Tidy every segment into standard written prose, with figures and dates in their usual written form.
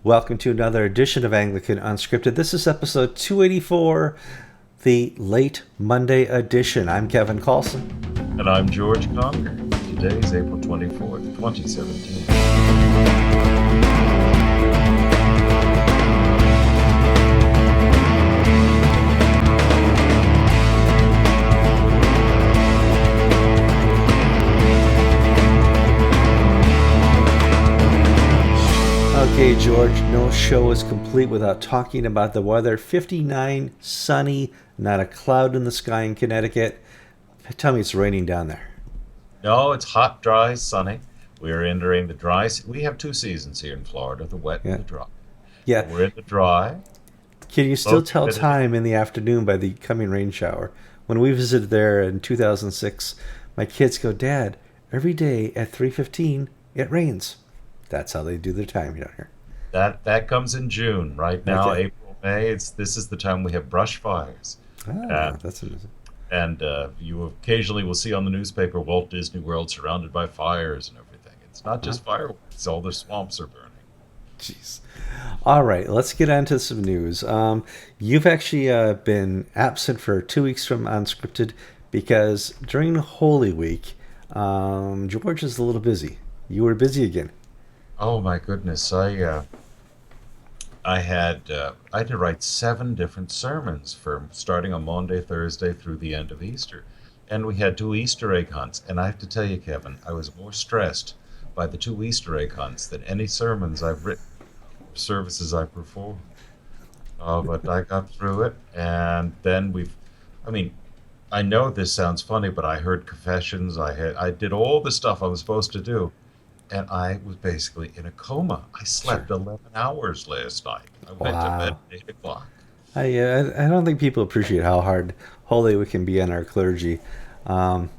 Welcome to another edition of Anglican Unscripted. This is episode 284, the late Monday edition. I'm Kevin Carlson. And I'm George Conger. Today is April 24th, 2017. Okay, George, no show is complete without talking about the weather. 59, sunny, not a cloud in the sky in Connecticut. Tell me it's raining down there. No, it's hot, dry, sunny. We're entering the dry. We have two seasons here in Florida, the wet and Yeah. the dry. Yeah. We're in the dry. Can you still Low tell humidity. time in the afternoon by the coming rain shower? When we visited there in 2006, my kids go, Dad, every day at 3:15 it rains. That's how they do their time down here. That comes in June. Right now, Okay. April, May. This is the time we have brush fires. Ah, Uh, that's interesting. and you occasionally will see on the newspaper Walt Disney World surrounded by fires and everything. It's not Huh? just fireworks; all the swamps are burning. Jeez. All right, let's get on to some news. You've actually been absent for 2 weeks from Unscripted because during Holy Week, George is a little busy. You were busy again. Oh my goodness! I had to write seven different sermons for starting on Monday, Thursday through the end of Easter, and we had two Easter egg hunts. And I have to tell you, Kevin, I was more stressed by the two Easter egg hunts than any sermons I've written, services I performed. But I got through it, and then I mean, I know this sounds funny, but I heard confessions. I did all the stuff I was supposed to do, and I was basically in a coma. I Sure. slept 11 hours last night. I went to bed Wow. at 8 o'clock. I don't think people appreciate how hard Holy Week can be on our clergy. Oh,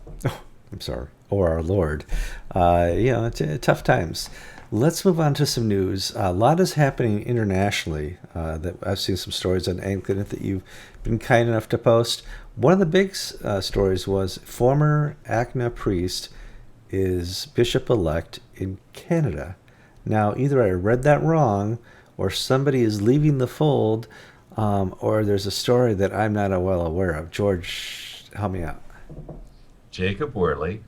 I'm sorry, or our Lord. It's tough times. Let's move on to some news. A lot is happening internationally. That I've seen some stories on Anglican that you've been kind enough to post. One of the big stories was former ACNA priest is bishop elect in Canada. Now, either I read that wrong, or somebody is leaving the fold, or there's a story that I'm not well aware of. George, help me out. Jake Worley,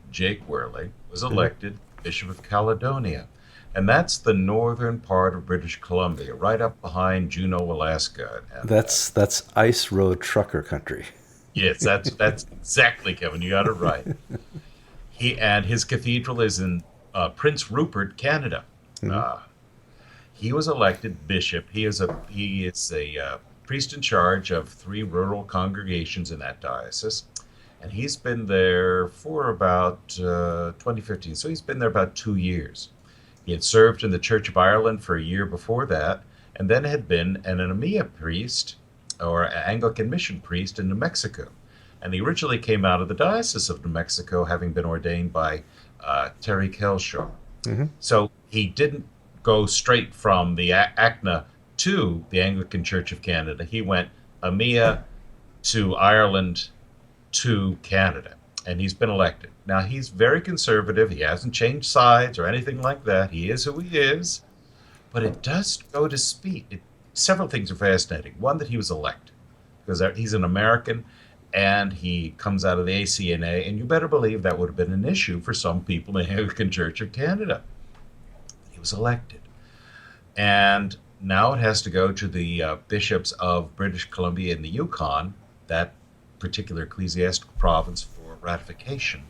was Mhm. elected Bishop of Caledonia. And that's the northern part of British Columbia, right up behind Juneau, Alaska. And That's ice road trucker country. yes, that's exactly, Kevin. You got it right. His cathedral is in Prince Rupert, Canada. Mhm. Uh, he was elected bishop. He is a priest in charge of three rural congregations in that diocese, and he's been there for about 2015. So he's been there about 2 years. He had served in the Church of Ireland for a year before that, and then had been an EMEA priest or Anglican mission priest in New Mexico. And he originally came out of the Diocese of New Mexico, having been ordained by Terry Kelshaw. Mhm. So he didn't go straight from the ACNA to the Anglican Church of Canada. He went EMEA to Ireland to Canada, and he's been elected. Now, he's very conservative. He hasn't changed sides or anything like that. He is who he is. But it does go to speed. Several things are fascinating. One, that he was elected because he's an American and he comes out of the ACNA, and you better believe that would have been an issue for some people in the Anglican Church of Canada. He was elected. And now it has to go to the bishops of British Columbia and the Yukon, that particular ecclesiastical province, for ratification.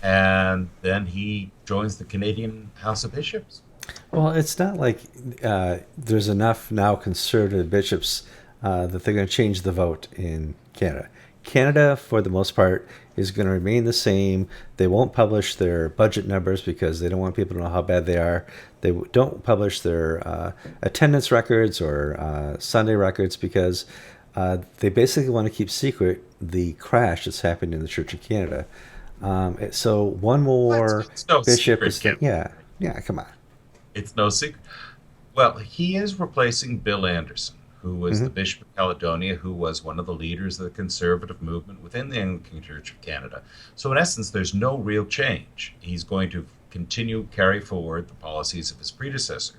And then he joins the Canadian House of Bishops. Well, it's not like there's enough now conservative bishops that they're going to change the vote in Canada. Canada, for the most part, is going to remain the same. They won't publish their budget numbers because they don't want people to know how bad they are. They don't publish their attendance records or Sunday records because they basically want to keep secret the crash that's happened in the Church of Canada. So one Well, more it's no bishop secret, is, Kevin. yeah, come on. It's no secret. Well, he is replacing Bill Anderson, who was the Hmm. Bishop of Caledonia, who was one of the leaders of the conservative movement within the Anglican Church of Canada. So, in essence, there's no real change. He's going to continue carry forward the policies of his predecessor.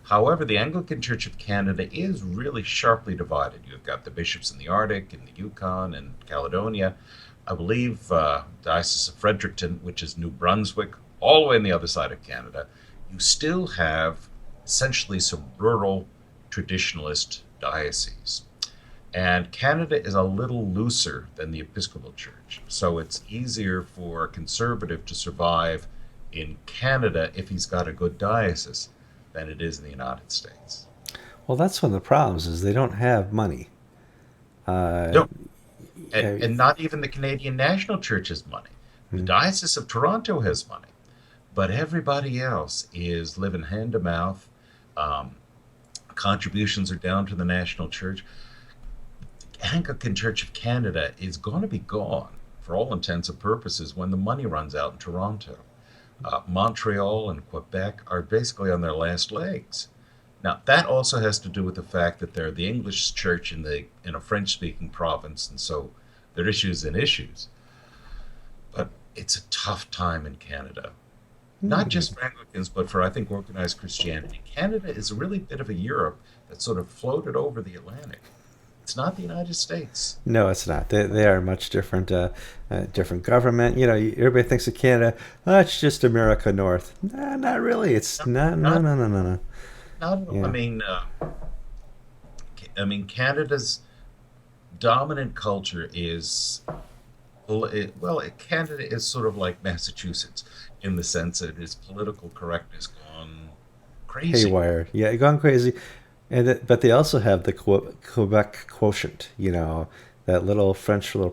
However, the Anglican Church of Canada is really sharply divided. You've got the bishops in the Arctic and the Yukon and Caledonia. I believe Diocese of Fredericton, which is New Brunswick, all the way on the other side of Canada. You still have essentially some rural traditionalist dioceses. And Canada is a little looser than the Episcopal Church. So it's easier for a conservative to survive in Canada if he's got a good diocese than it is in the United States. Well, that's one of the problems is they don't have money. Uh, No, I- and not even the Canadian National Church has money. The mm, Diocese of Toronto has money, but everybody else is living hand to mouth. Um, Contributions are down to the National Church. Anglican Church of Canada is going to be gone for all intents and purposes when the money runs out in Toronto. Montreal and Quebec are basically on their last legs. Now, that also has to do with the fact that they're the English church in a French-speaking province, and so there are issues and issues. But it's a tough time in Canada, not mm. just for Anglicans, but for I think organized Christianity. Canada is a really bit of a Europe that sort of floated over the Atlantic. It's not the United States. No, it's not. They are much different, different government. You know, everybody thinks of Canada. Oh, it's just America North. Nah, not really. It's Not, not. No, not, no, no, no, no. not at all. Yeah. I mean, Canada's dominant culture is Canada is sort of like Massachusetts in the sense that its political correctness gone crazy. Haywire. Yeah, gone crazy. But they also have the Quebec quotient. You know, that little French little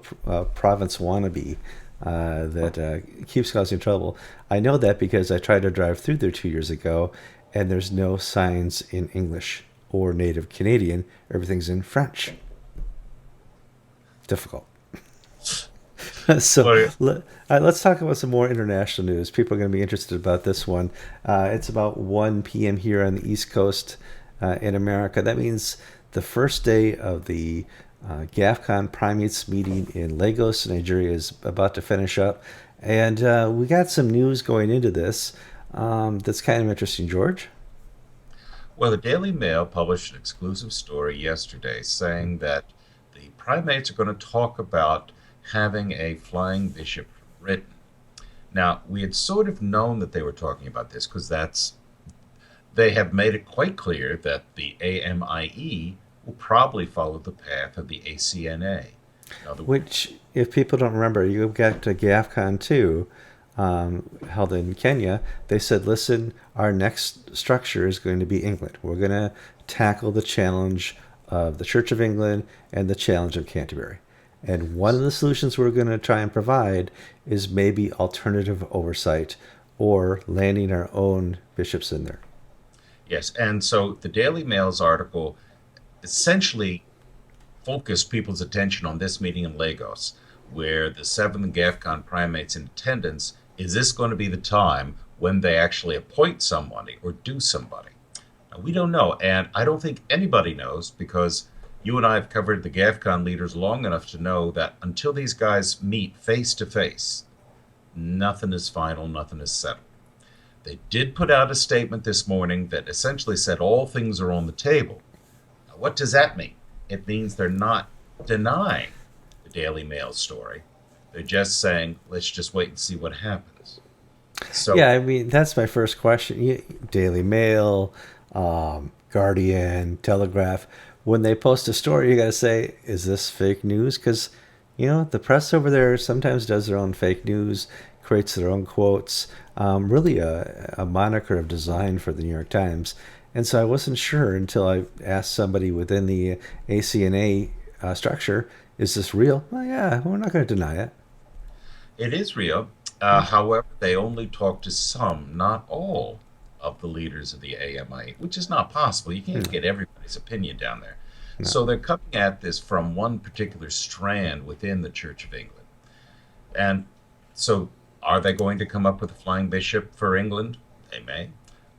province wannabe that keeps causing trouble. I know that because I tried to drive through there 2 years ago, and there's no signs in English or native Canadian. Everything's in French. Difficult. So But let's talk about some more international news. People are going to be interested about this one. It's about 1 p.m. here on the East Coast in America. That means the first day of the Gafcon Primates meeting in Lagos, Nigeria, is about to finish up. And we got some news going into this that's kind of interesting, George. well, the Daily Mail published an exclusive story yesterday saying that the primates are going to talk about having a flying bishop from Britain. Now, we had sort of known that they were talking about this because they have made it quite clear that the AMIE will probably follow the path of the ACNA. In other words, Which, if people don't remember, you got to GAFCON 2, held in Kenya. They said, listen, our next structure is going to be England. We're going to tackle the challenge of the Church of England and the challenge of Canterbury. And one of the solutions we're going to try and provide is maybe alternative oversight or landing our own bishops in there. yes, and so the Daily Mail's article essentially focused people's attention on this meeting in Lagos, where the seven GAFCON primates in attendance. Is this going to be the time when they actually appoint somebody or do somebody? Now, we don't know, and I don't think anybody knows because you and I have covered the GAFCON leaders long enough to know that until these guys meet face to face, nothing is final, nothing is settled. They did put out a statement this morning that essentially said all things are on the table. Now, what does that mean? It means they're not denying the Daily Mail story. They're just saying, let's just wait and see what happens. So, Yeah, I mean, that's my first question. Daily Mail, Guardian, Telegraph. When they post a story, you got to say, is this fake news? Because, the press over there sometimes does their own fake news, creates their own quotes. Really a moniker of design for the New York Times. And so I wasn't sure until I asked somebody within the ACNA structure, is this real? Well, yeah, we're not going to deny it. it is real. However, they only talk to some, not all, of the leaders of the AMI, which is not possible. You can't Hmm. get everybody's opinion down there. No. So they're coming at this from one particular strand within the Church of England. And so, are they going to come up with a flying bishop for England? They may.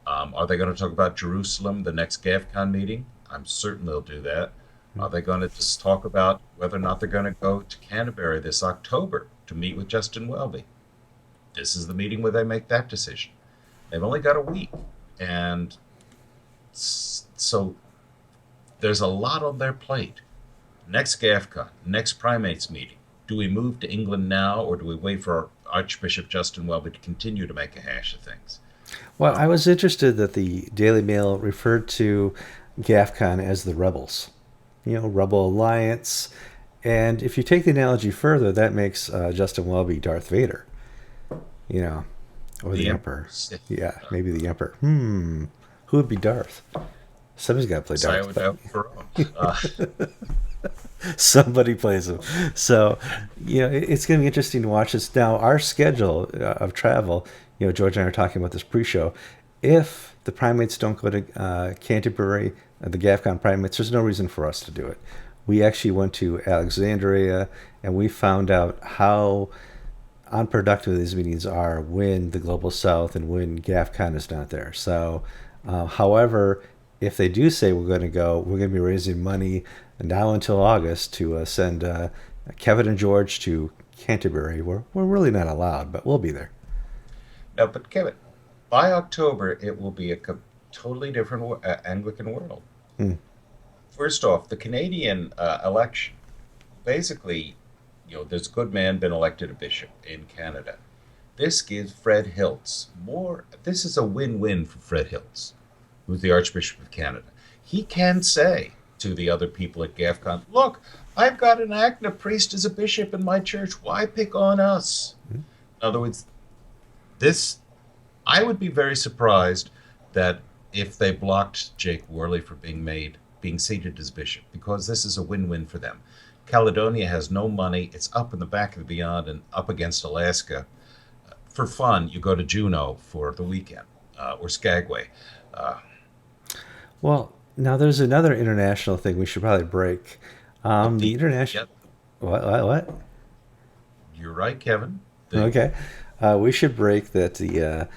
Are they going to talk about Jerusalem, the next GAFCON meeting? I'm certain they'll do that. Hmm. Are they going to just talk about whether or not they're going to go to Canterbury this October to meet with Justin Welby? This is the meeting where they make that decision. They've only got a week, and So there's a lot on their plate. Next Gafcon, next primates meeting. Do we move to England now, or do we wait for Archbishop Justin Welby to continue to make a hash of things? Well, I was interested that the Daily Mail referred to Gafcon as the rebels. Rebel Alliance. And if you take the analogy further, that makes Justin Welby Darth Vader, you know, or The the Emperor Emperor. Sith. Yeah, maybe the Emperor. Who would be Darth? Somebody's got to play Messiah Darth. without throne. Somebody plays him. So, it's going to be interesting to watch this. Now, our schedule of travel, George and I are talking about this pre-show. If the primates don't go to Canterbury, the Gafcon primates, there's no reason for us to do it. We actually went to Alexandria and we found out how unproductive these meetings are when the Global South and when Gafcon is not there. So, however, if they do say we're going to go, we're going to be raising money now until August to send Kevin and George to Canterbury. We're really not allowed, but we'll be there. No, but Kevin, by October, it will be a totally different Anglican world. Mm. First off, the Canadian election, basically, there's a good man been elected a bishop in Canada. This gives Fred Hiltz more. This is a win-win for Fred Hiltz, who's the Archbishop of Canada. He can say to the other people at Gafcon, "Look, I've got an ACNA priest as a bishop in my church. Why pick on us?" Mm. In other words, this I would be very surprised that if they blocked Jake Worley for being seated as bishop, because this is a win-win for them. Caledonia has no money. It's up in the back of the beyond and up against Alaska. For fun, you go to Juneau for the weekend or Skagway. Uh, Well, now there's another international thing we should probably break. but The the international. yeah, What? you're right, Kevin. The Okay. We should break that the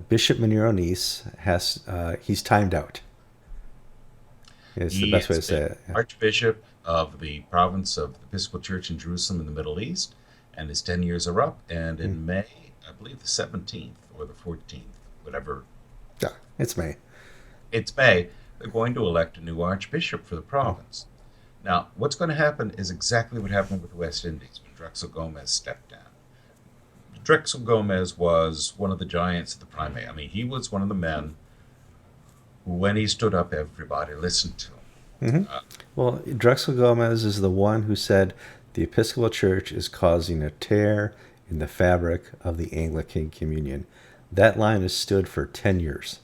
Bishop Munir Nice he's timed out. It's the He best way has to say been it. Yeah. Archbishop of the province of the Episcopal Church in Jerusalem in the Middle East, and his 10 years are up. And Mm. in May, I believe the 17th or the 14th, whatever, Yeah, it's May. it's May, they're going to elect a new archbishop for the Mm. province. Now, what's going to happen is exactly what happened with the West Indies when Drexel Gomez stepped down. Drexel Gomez was one of the giants of the primate. I mean, he was one of the men who, when he stood up, everybody listened to him. Hmm. Uh, Well, Drexel Gomez is the one who said the Episcopal Church is causing a tear in the fabric of the Anglican Communion. That line has stood for 10 years.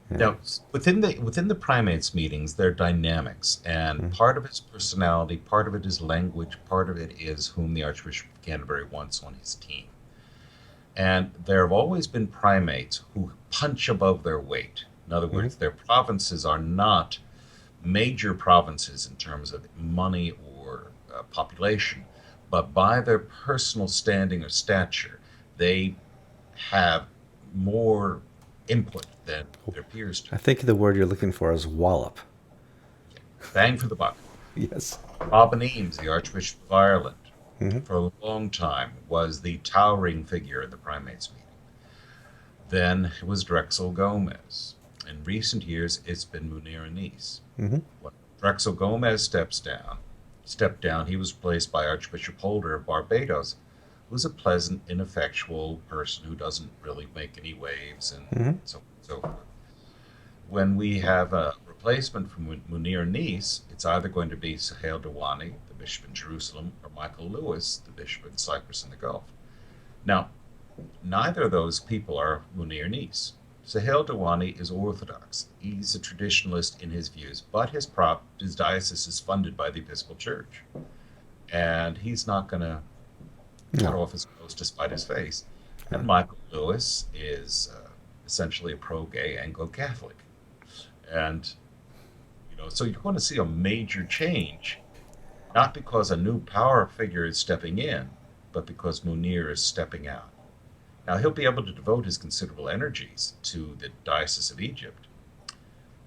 Yeah. Now, within the primates meetings, there are dynamics, and Mm. part of it's personality, part of it is language, part of it is whom the Archbishop of Canterbury wants on his team. And there have always been primates who punch above their weight. In other Mhm. words, their provinces are not major provinces in terms of money or population, but by their personal standing or stature, they have more input than their peers do. I think the word you're looking for is wallop. Bang for the buck. Yes. Robin Eames, the Archbishop of Ireland, Hmm. for a long time was the towering figure in the primates meeting. Then it was Drexel Gomez. In recent years, it's been Munir Anis. Hmm. When Drexel Gomez stepped down, he was replaced by Archbishop Holder of Barbados, who's a pleasant, ineffectual person who doesn't really make any waves and Hmm. so on and so forth. When we have a replacement for Munir Nice, it's either going to be Sahel Dewani, the bishop in Jerusalem, or Michael Lewis, the bishop in Cyprus and the Gulf. Now, neither of those people are Munir Nice. Sahel Dewani is Orthodox. He's a traditionalist in his views, but his diocese is funded by the Episcopal Church. And he's not going to cut No. off his nose to spite his face. No. And Michael Lewis is essentially a pro-gay Anglo-Catholic. And, so you're going to see a major change, not because a new power figure is stepping in, but because Munir is stepping out. Now, he'll be able to devote his considerable energies to the Diocese of Egypt.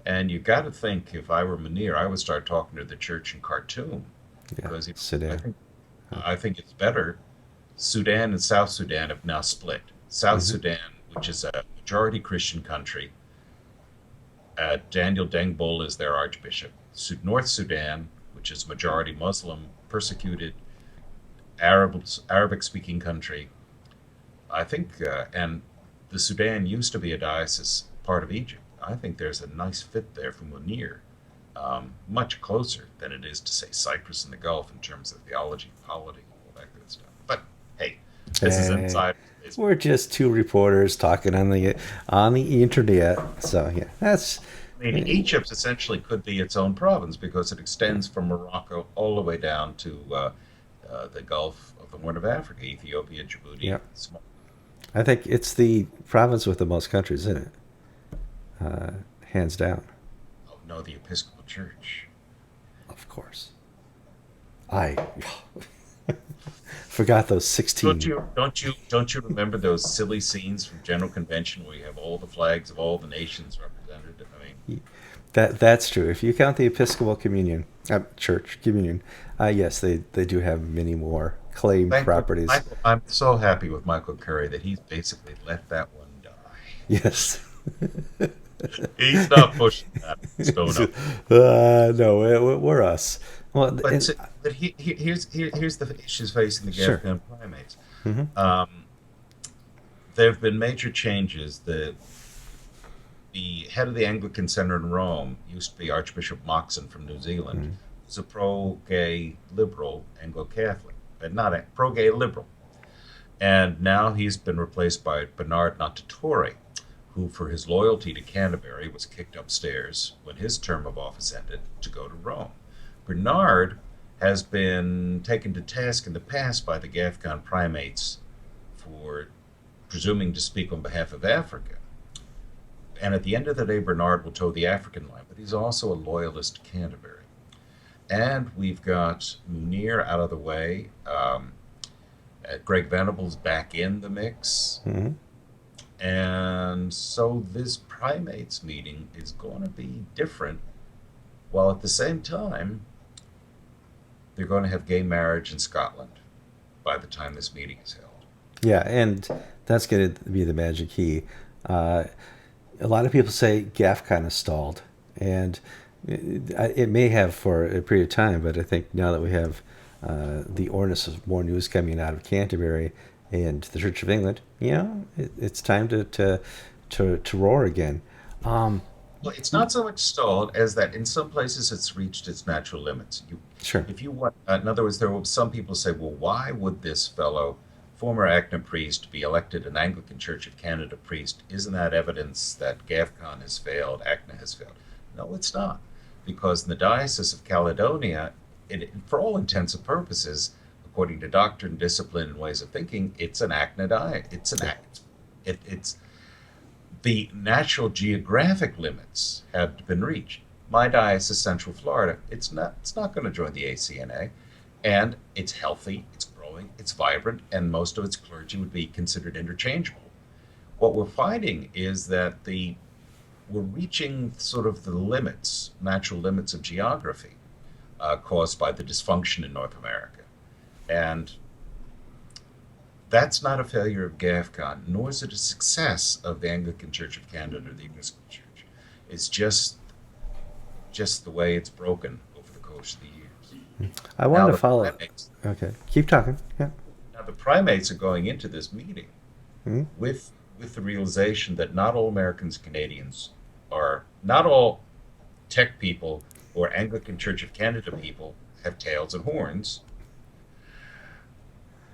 And you got to think, if I were Munir, I would start talking to the church in Khartoum, Yeah. because I Sudan. think I think it's better. Sudan and South Sudan have now split. South Hmm. Sudan, which is a majority Christian country, Daniel Dengbol is their archbishop. North Sudan, which is majority Muslim, persecuted Arabic speaking country, I think, and the Sudan used to be a diocese part of Egypt. I think there's a nice fit there for Munir, much closer than it is to say Cyprus and the Gulf in terms of theology, polity, all that good stuff. But hey, this is Hey, inside. we're just two reporters talking on the internet. So yeah, that's I mean, Egypt essentially could be its own province because it extends from Morocco all the way down to the Gulf of the Horn of Africa, Ethiopia, yeah. Djibouti. I think it's the province with the most countries in it, hands down. Oh no, the Episcopal Church. Of course, I forgot those Don't 16. you don't you don't you remember those silly scenes from General Convention where you have all the flags of all the nations represented? I mean, That's true. If you count the Episcopal Communion, Church Communion, yes, they do have many more claimed thank goodness, properties. Michael, I'm so happy with Michael Curry that he's basically let that one die. Yes. He's not pushing that stone up. No, we're us. Well, But and, here's the issues facing the sure. Gafcon primates. Hmm. Um, there have been major changes. The head of the Anglican Center in Rome used to be Archbishop Moxon from New Zealand. Hmm. He's a pro-gay liberal Anglo-Catholic, but not a pro-gay liberal. And now he's been replaced by Bernard Natatori, who, for his loyalty to Canterbury, was kicked upstairs when his term of office ended to go to Rome. Bernard has been taken to task in the past by the Gafcon primates for presuming to speak on behalf of Africa. And at the end of the day, Bernard will toe the African line, but he's also a loyalist to Canterbury. And we've got Munir out of the way. Greg Venables back in the mix. Hmm. And so this primates meeting is going to be different, while at the same time, they're going to have gay marriage in Scotland by the time this meeting is held. Yeah, and that's going to be the magic key. Uh, a lot of people say Gafcon is stalled, and it may have for a period of time, but I think now that we have the onus of more news coming out of Canterbury and the Church of England, it's time to roar again. Um, Well, it's not so much stalled as that in some places it's reached its natural limits. sure. If you want, in other words, there will some people say, well, why would this fellow, former ACNA priest, be elected an Anglican Church of Canada priest? Isn't that evidence that Gafcon has failed, ACNA has failed? No, it's not, because in the Diocese of Caledonia, for all intents and purposes, according to doctrine, discipline, and ways of thinking, it's an ACNA diet. It's an Yeah. act. It's the natural geographic limits have been reached. My diocese, Central Florida, it's not. It's not going to join the ACNA, and it's healthy, it's growing, it's vibrant, and most of its clergy would be considered interchangeable. What we're finding is that we're reaching sort of the limits, natural limits of geography, caused by the dysfunction in North America, and that's not a failure of GAFCON, nor is it a success of the Anglican Church of Canada or the Episcopal Church. It's just the way it's broken over the course of the years. I Now wanted to the follow. primates, Okay, keep talking. Yeah. now the primates are going into this meeting Hmm. with the realization that not all Americans, Canadians, are not all tech people or Anglican Church of Canada people have tails and horns,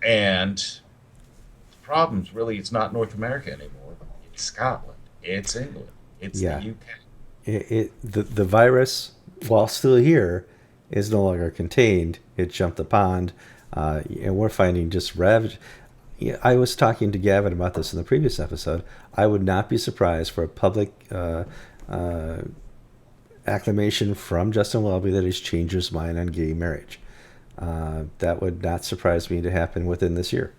and the problem's really it's not North America anymore. It's Scotland. It's England. It's the Yeah. UK. The virus, while still here, is no longer contained. It jumped the pond, and we're finding just ravage. Yeah, I was talking to Gavin about this in the previous episode. I would not be surprised for a public uh, acclamation from Justin Welby that he's changed his mind on gay marriage. That would not surprise me to happen within this year.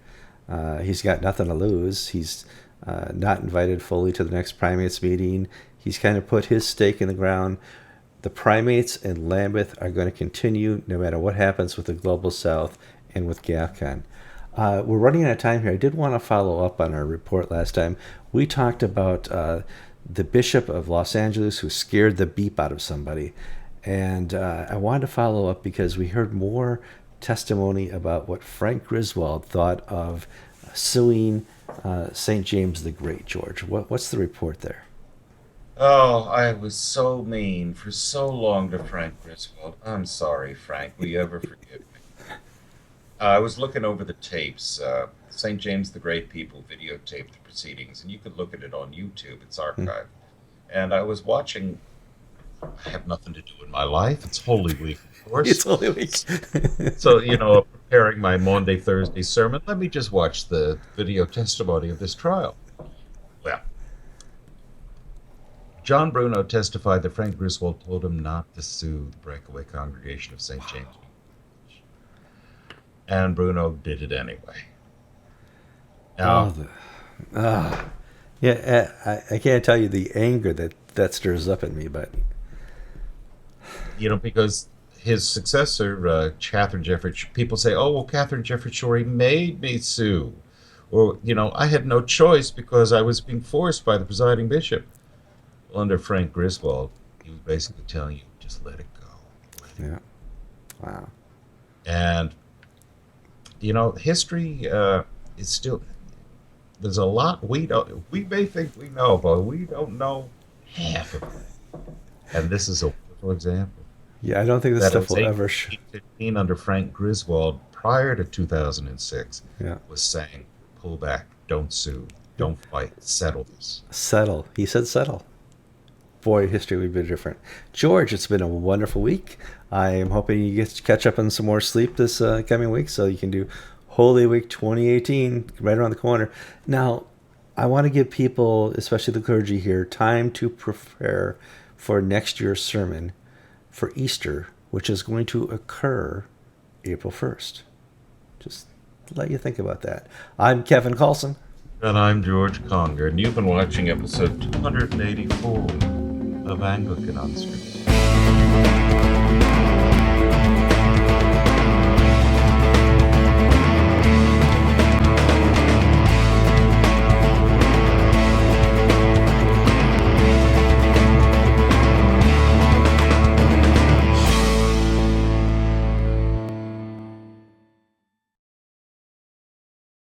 He's got nothing to lose. He's not invited fully to the next primates meeting. He's kind of put his stake in the ground. The primates and Lambeth are going to continue no matter what happens with the Global South and with Gafcon. We're running out of time here. I did want to follow up on our report last time. We talked about the Bishop of Los Angeles who scared the beep out of somebody. And I wanted to follow up because we heard more testimony about what Frank Griswold thought of suing St. James the Great, George. What's the report there? Oh, I was so mean for so long to Frank Griswold. I'm sorry, Frank. Will you ever forgive me? I was looking over the tapes. St. James the Great people videotaped the proceedings, and you could look at it on YouTube. It's archived. And I was watching. I have nothing to do in my life. It's Holy Week, of It's course. only a week. So, preparing my Maundy Thursday sermon, let me just watch the video testimony of this trial. Well, John Bruno testified that Frank Griswold told him not to sue the breakaway congregation of St. James. And Bruno did it anyway. Oh, Now, yeah. I can't tell you the anger that stirs up in me, but because his successor, Catherine Jefferson, people say, oh, well, Catherine Jefferson Shorey made me sue. Or, I had no choice because I was being forced by the presiding bishop. Well, under Frank Griswold, he was basically telling you, just let it go. yeah, wow. And, history is still, there's a lot we may think we know, but we don't know half of it. And this is a wonderful example. Yeah, I don't think this That stuff in will ever. 1815 under Frank Griswold, prior to 2006, Yeah, was saying, pull back, don't sue, don't fight, settle this. settle. He said settle. Boy, history would be different. George, it's been a wonderful week. I am hoping you get to catch up on some more sleep this coming week so you can do Holy Week 2018 right around the corner. Now, I want to give people, especially the clergy here, time to prepare for next year's sermon for Easter, which is going to occur April 1st. Just let you think about that. I'm Kevin Carlson. And I'm George Conger, and you've been watching episode 284 of Anglican Unscripted.